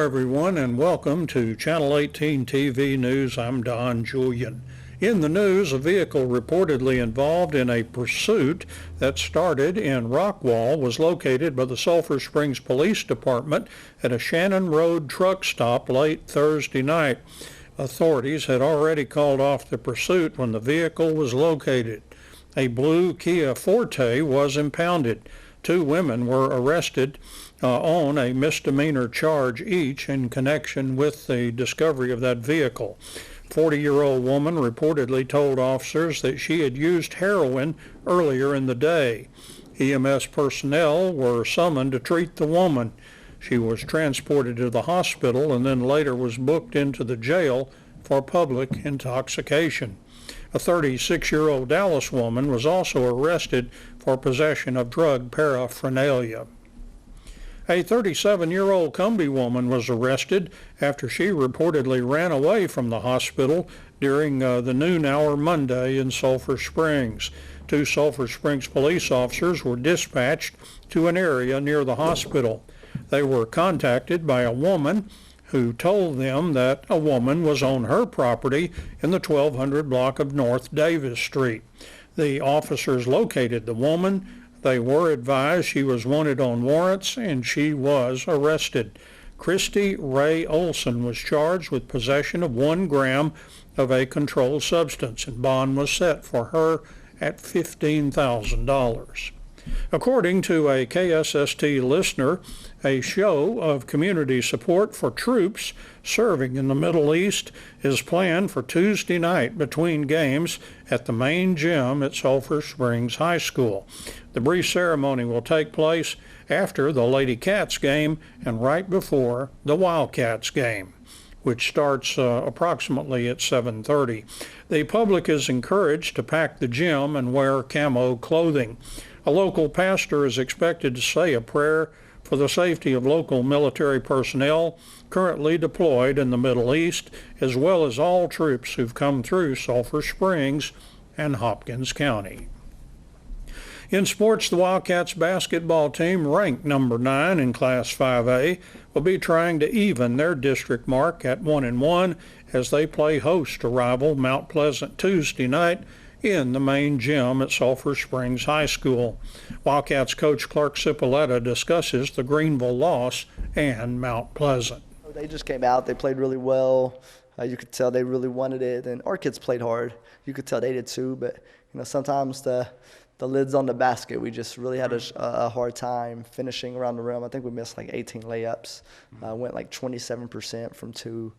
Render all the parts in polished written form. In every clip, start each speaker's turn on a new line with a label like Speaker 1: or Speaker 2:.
Speaker 1: everyone, and welcome to Channel 18 TV News. I'm Don Julian. In the news, a vehicle reportedly involved in a pursuit that started in Rockwall was located by the Sulphur Springs Police Department at a Shannon Road truck stop late Thursday night. Authorities had already called off the pursuit when the vehicle was located. A blue Kia Forte was impounded. Two women were arrested on a misdemeanor charge each in connection with the discovery of that vehicle. 40-year-old woman reportedly told officers that she had used heroin earlier in the day. EMS personnel were summoned to treat the woman. She was transported to the hospital and then later was booked into the jail for public intoxication. A 36-year-old Dallas woman was also arrested for possession of drug paraphernalia. A 37-year-old Cumbie woman was arrested after she reportedly ran away from the hospital during the noon hour Monday in Sulphur Springs. Two Sulphur Springs police officers were dispatched to an area near the hospital. They were contacted by a woman who told them that a woman was on her property in the 1200 block of North Davis Street. The officers located the woman. They were advised she was wanted on warrants, and she was arrested. Christy Ray Olson was charged with possession of 1 gram of a controlled substance, and bond was set for her at $15,000. According to a KSST listener, a show of community support for troops serving in the Middle East is planned for Tuesday night between games at the main gym at Sulphur Springs High School. The brief ceremony will take place after the Lady Cats game and right before the Wildcats game, which starts approximately at 7:30. The public is encouraged to pack the gym and wear camo clothing. A local pastor is expected to say a prayer for the safety of local military personnel currently deployed in the Middle East, as well as all troops who've come through Sulphur Springs and Hopkins County. In sports, the Wildcats basketball team, ranked number 9 in Class 5A, will be trying to even their district mark at 1-1 as they play host to rival Mount Pleasant Tuesday night in the main gym at Sulphur Springs High School. Wildcats coach Clark Cipolletta discusses the Greenville loss and Mount Pleasant.
Speaker 2: They just came out. They played really well. You could tell they really wanted it, and our kids played hard. You could tell they did too, but sometimes the lid's on the basket. We just really had a hard time finishing around the rim. I think we missed like 18 layups. Went like 27% from 2.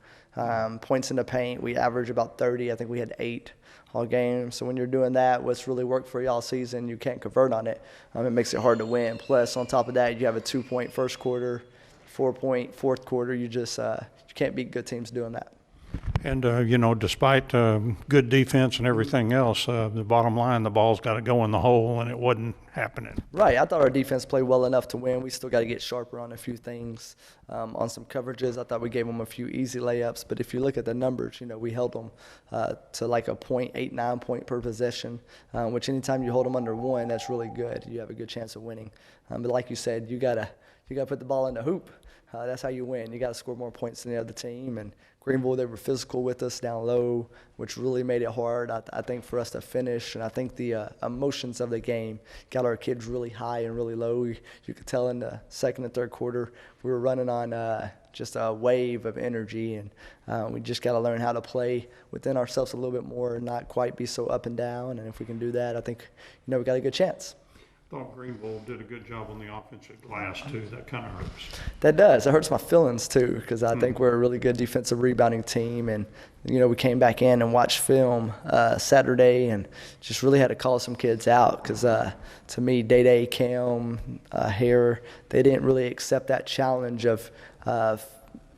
Speaker 2: Points in the paint, we averaged about 30. I think we had 8 all game. So when you're doing that, what's really worked for you all season, you can't convert on it. It makes it hard to win. Plus, on top of that, you have a 2-point first quarter, 4-point fourth quarter. You just you can't beat good teams doing that.
Speaker 1: And, despite good defense and everything else, the bottom line, the ball's got to go in the hole, and it wasn't happening.
Speaker 2: Right. I thought our defense played well enough to win. We still got to get sharper on a few things. On some coverages, I thought we gave them a few easy layups. But if you look at the numbers, we held them to like a 0.89 point per possession, which anytime you hold them under 1, that's really good. You have a good chance of winning. But like you said, you gotta put the ball in the hoop. That's how you win. You got to score more points than the other team. And Greenville, they were physical with us down low, which really made it hard, I think, for us to finish. And I think the emotions of the game got our kids really high and really low. You could tell in the second and third quarter we were running on just a wave of energy. And we just got to learn how to play within ourselves a little bit more and not quite be so up and down. And if we can do that, I think, we got a good chance.
Speaker 1: I thought Greenville did a good job on the offensive glass, too. That kind of hurts.
Speaker 2: That does. It hurts my feelings, too, because I think we're a really good defensive rebounding team. And, we came back in and watched film Saturday and just really had to call some kids out because, to me, Day-Day, Cam, Hare, they didn't really accept that challenge of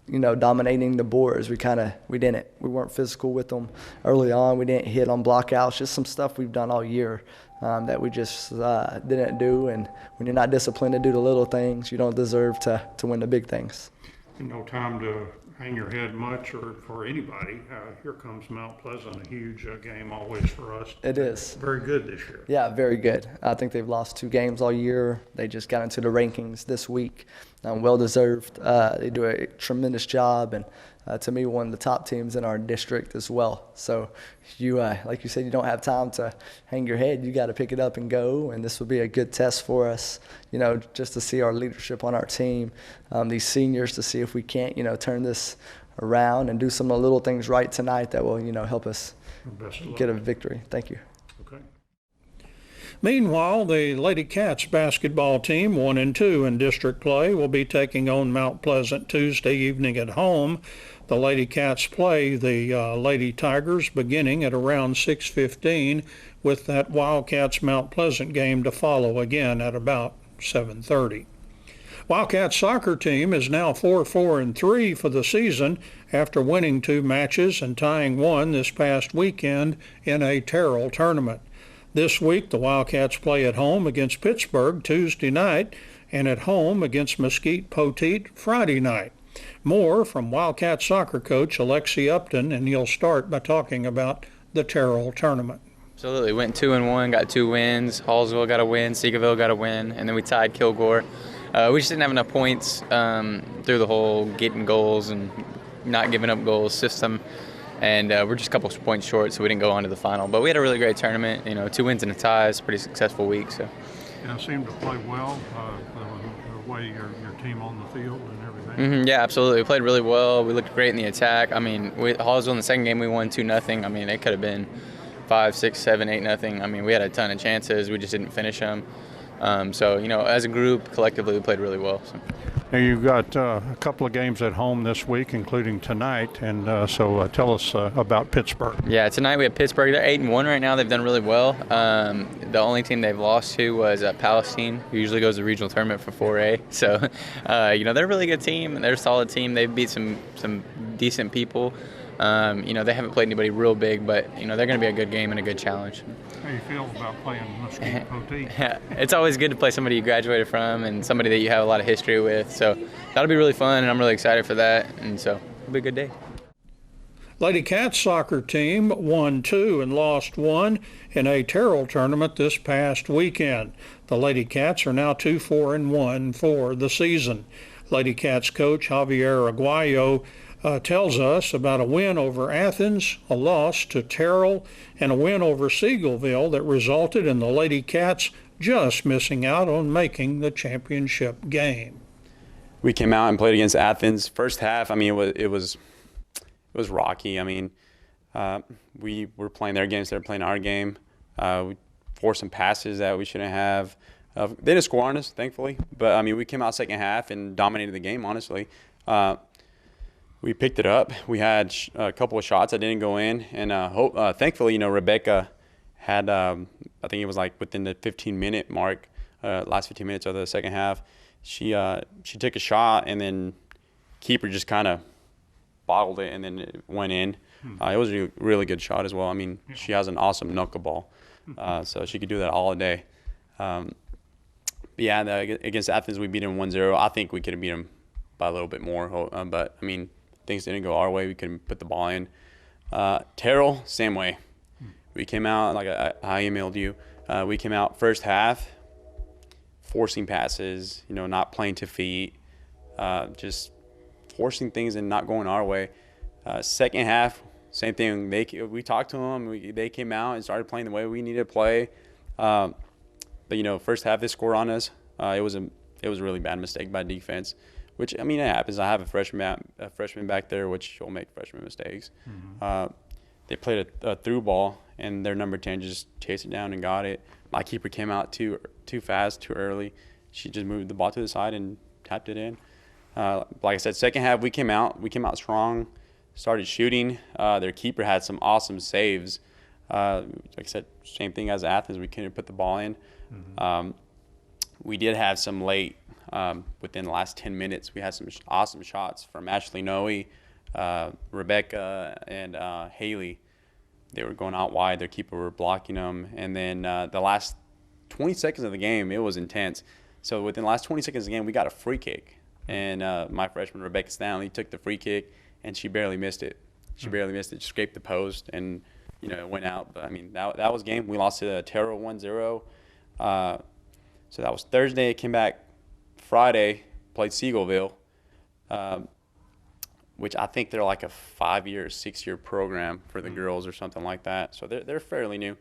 Speaker 2: dominating the boards. We didn't. We weren't physical with them early on. We didn't hit on blockouts. Just some stuff we've done all year that we just didn't do. And when you're not disciplined to do the little things, you don't deserve to win the big things.
Speaker 1: No time to hang your head much or for anybody. Here comes Mount Pleasant, a huge game always for us.
Speaker 2: It is.
Speaker 1: Very good this year.
Speaker 2: Yeah, very good. I think they've lost 2 games all year. They just got into the rankings this week. Well deserved. They do a tremendous job, and to me, one of the top teams in our district as well. So, like you said, you don't have time to hang your head. You got to pick it up and go. And this will be a good test for us, just to see our leadership on our team, these seniors, to see if we can't, turn this around and do some of the little things right tonight that will, help us get a victory. Thank you.
Speaker 1: Okay. Meanwhile, the Lady Cats basketball team, 1-2 in district play, will be taking on Mount Pleasant Tuesday evening at home. The Lady Cats play the Lady Tigers beginning at around 6:15, with that Wildcats Mount Pleasant game to follow again at about 7:30. Wildcats soccer team is now 4-4-3 for the season after winning 2 matches and tying 1 this past weekend in a Terrell tournament. This week, the Wildcats play at home against Pittsburgh Tuesday night and at home against Mesquite Poteet Friday night. More from Wildcat soccer coach Alexi Upton, and he'll start by talking about the Terrell tournament.
Speaker 3: Absolutely. Went 2-1, got 2 wins. Hallsville got a win, Seagoville got a win, and then we tied Kilgore. We just didn't have enough points through the whole getting goals and not giving up goals system. And we're just a couple points short, so we didn't go on to the final. But we had a really great tournament, 2 wins and a tie. It's a pretty successful week. So.
Speaker 1: Yeah, it seemed to play well, the way your team on the field and everything.
Speaker 3: Yeah, absolutely. We played really well. We looked great in the attack. I mean, Hallsville in the second game, we won 2-0. I mean, it could have been 5, 6, 7, 8-0. I mean, we had a ton of chances. We just didn't finish them. So, as a group, collectively, we played really well. So.
Speaker 1: Now, you've got a couple of games at home this week, including tonight, and so tell us about Pittsburgh.
Speaker 3: Yeah, tonight we have Pittsburgh. They're 8-1 right now. They've done really well. The only team they've lost to was Palestine, who usually goes to the regional tournament for 4A. So, they're a really good team. They're a solid team. They've beat some decent people. They haven't played anybody real big, but, they're going to be a good game and a good challenge.
Speaker 1: How do you feel about playing Mesquite Poteet?
Speaker 3: It's always good to play somebody you graduated from and somebody that you have a lot of history with. So that'll be really fun, and I'm really excited for that. And so it'll be a good day.
Speaker 1: Lady Cats soccer team won 2 and lost 1 in a Terrell tournament this past weekend. The Lady Cats are now 2-4-1 for the season. Lady Cats coach Javier Aguayo tells us about a win over Athens, a loss to Terrell, and a win over Seagoville that resulted in the Lady Cats just missing out on making the championship game.
Speaker 4: We came out and played against Athens. First half, I mean, it was rocky. I mean, we were playing their games, they were playing our game. We forced some passes that we shouldn't have. They didn't score on us, thankfully, but I mean, we came out second half and dominated the game, honestly. We picked it up. We had a couple of shots that didn't go in, and thankfully, Rebecca had, I think it was like within the 15-minute mark, last 15 minutes of the second half, she took a shot, and then keeper just kind of bottled it, and then it went in. It was a really good shot as well. I mean, she has an awesome knuckleball, so she could do that all day. But yeah, against Athens, we beat them 1-0. I think we could have beat them by a little bit more, but I mean, things didn't go our way. We couldn't put the ball in. Terrell, same way. We came out, like I emailed you, we came out first half, forcing passes, not playing to feet, just forcing things and not going our way. Second half, same thing. We talked to them. They came out and started playing the way we needed to play. But, first half they scored on us. It was a really bad mistake by defense. Which, I mean, it happens. I have a freshman back there, which will make freshman mistakes. They played a through ball, and their number 10 just chased it down and got it. My keeper came out too fast, too early. She just moved the ball to the side and tapped it in. Like I said, second half we came out strong, started shooting. Their keeper had some awesome saves. Like I said, same thing as Athens. We couldn't put the ball in. We did have some late. Within the last 10 minutes, we had some awesome shots from Ashley Noe, Rebecca, and Haley. They were going out wide. Their keeper were blocking them. And then the last 20 seconds of the game, it was intense. So within the last 20 seconds of the game, we got a free kick. And my freshman, Rebecca Stanley, took the free kick, and she barely missed it. She scraped the post, and, it went out. But, I mean, that was game. We lost to Terrell 1-0. So that was Thursday. Came back Friday, played Seagoville, which I think they're like a 5-year, 6-year program for the girls or something like that. So they're fairly new.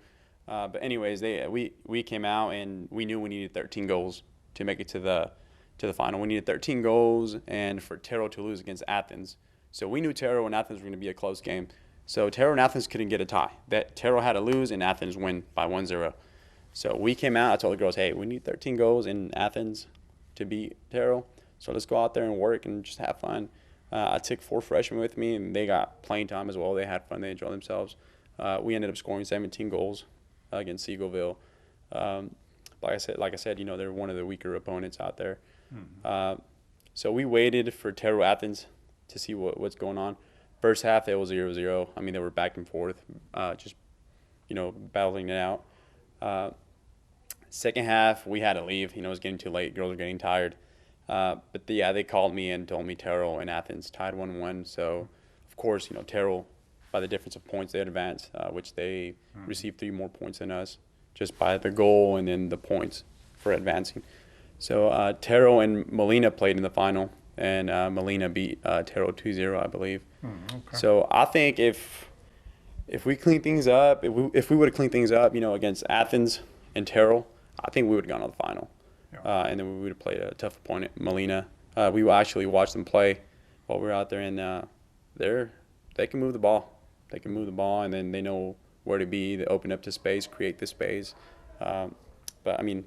Speaker 4: But anyways, we came out and we knew we needed 13 goals to make it to the final. We needed 13 goals and for Taro to lose against Athens. So we knew Taro and Athens were going to be a close game. So Taro and Athens couldn't get a tie. That Taro had to lose and Athens win by 1-0. So we came out. I told the girls, hey, we need 13 goals in Athens to beat Taro. So let's go out there and work and just have fun. I took 4 freshmen with me, and they got playing time as well. They had fun. They enjoyed themselves. We ended up scoring 17 goals against Seagoville. Like I said, you know, they're one of the weaker opponents out there. So we waited for Taro Athens to see what's going on. First half, it was 0-0. I mean, they were back and forth, just, you know, battling it out. Second half, we had to leave. You know, it was getting too late. Girls were getting tired. But they called me and told me Taro and Athens tied 1-1. So, of course, you know, Taro, by the difference of points, they had advanced, which they received 3 more points than us, just by the goal and then the points for advancing. So Taro and Molina played in the final, and Molina beat Taro 2-0, I believe.
Speaker 1: Okay.
Speaker 4: So I think if we clean things up, if we would have cleaned things up, you know, against Athens and Taro, I think we would have gone to the final.
Speaker 1: Yeah.
Speaker 4: And then we would have played a tough opponent, Molina. We actually watched them play while we were out there, and they can move the ball. They can move the ball, and then they know where to be. They open up to space, create the space. But, I mean,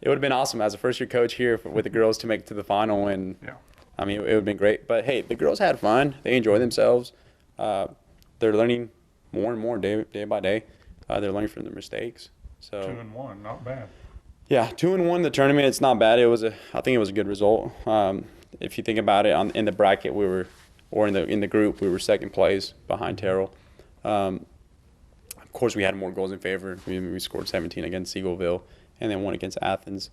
Speaker 4: it would have been awesome as a first-year coach here with the girls to make it to the final, and,
Speaker 1: Yeah.
Speaker 4: I mean, it would have been great. But, hey, the girls had fun. They enjoyed themselves. They're learning more and more day by day. They're learning from their mistakes. So
Speaker 1: 2-1, not bad.
Speaker 4: yeah, 2-1 the tournament. It's not bad. I think it was a good result. If you think about it, in the bracket in the group, we were second place behind Taro. Of course, we had more goals in favor. We scored 17 against Seagoville, and then 1 against Athens.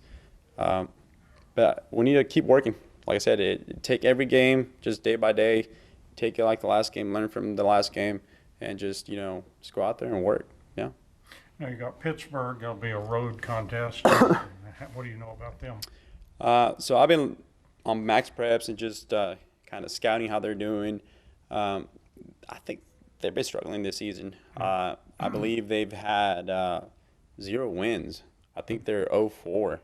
Speaker 4: But we need to keep working. Like I said, take every game just day by day. Take it like the last game, learn from the last game, and just go out there and work. Yeah.
Speaker 1: Now you got Pittsburgh. There'll be a road contest. What do you know about them?
Speaker 4: So I've been on Max Preps and just kind of scouting how they're doing. I think they've been struggling this season. I believe they've had 0 wins. I think they're 0-4.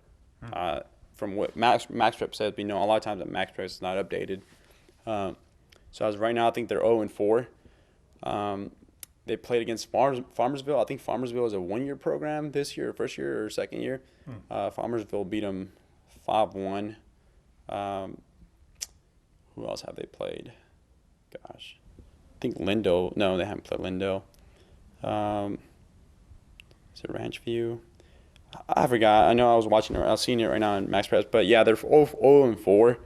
Speaker 4: From what Max Prep says, a lot of times that Max Prep is not updated. So as of right now, I think they're 0-4. They played against Farmersville. I think Farmersville is a 1-year program this year, first year or second year. Farmersville beat them 5-1. Who else have they played? Gosh. I think Lindo. No, they haven't played Lindo. Is it Ranchview? I forgot. I know I was watching it. I was seeing it right now in Max Press. But, yeah, they're 0-4.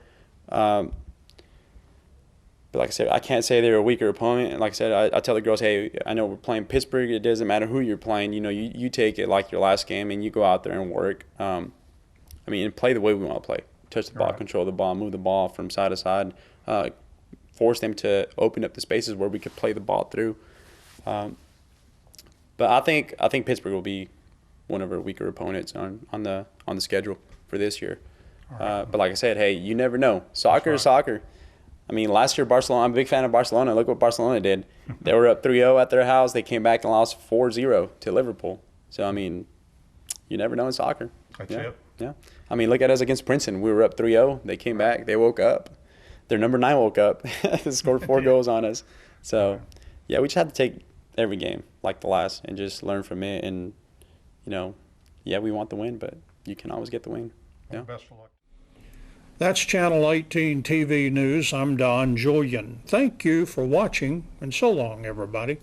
Speaker 4: But like I said, I can't say they're a weaker opponent. And like I said, I tell the girls, hey, I know we're playing Pittsburgh. It doesn't matter who you're playing. You take it like your last game and you go out there and work. And play the way we want to play. Touch the ball,
Speaker 1: Right.
Speaker 4: Control the ball, move the ball from side to side. Force them to open up the spaces where we could play the ball through. But I think Pittsburgh will be one of our weaker opponents on the schedule for this year.
Speaker 1: Right.
Speaker 4: But like I said, hey, you never know. Soccer is soccer. Last year, Barcelona, I'm a big fan of Barcelona. Look what Barcelona did. They were up 3-0 at their house. They came back and lost 4-0 to Liverpool. So, you never know in soccer.
Speaker 1: That's
Speaker 4: yeah.
Speaker 1: it.
Speaker 4: Yeah. Look at us against Princeton. We were up 3-0. They came back. They woke up. Their number 9 woke up. They scored 4 goals on us. So, yeah, we just had to take every game like the last and just learn from it. And, we want the win, but you can always get the win.
Speaker 1: Well,
Speaker 4: Yeah.
Speaker 1: best of luck. That's Channel 18 TV News. I'm Don Julian. Thank you for watching, and so long, everybody.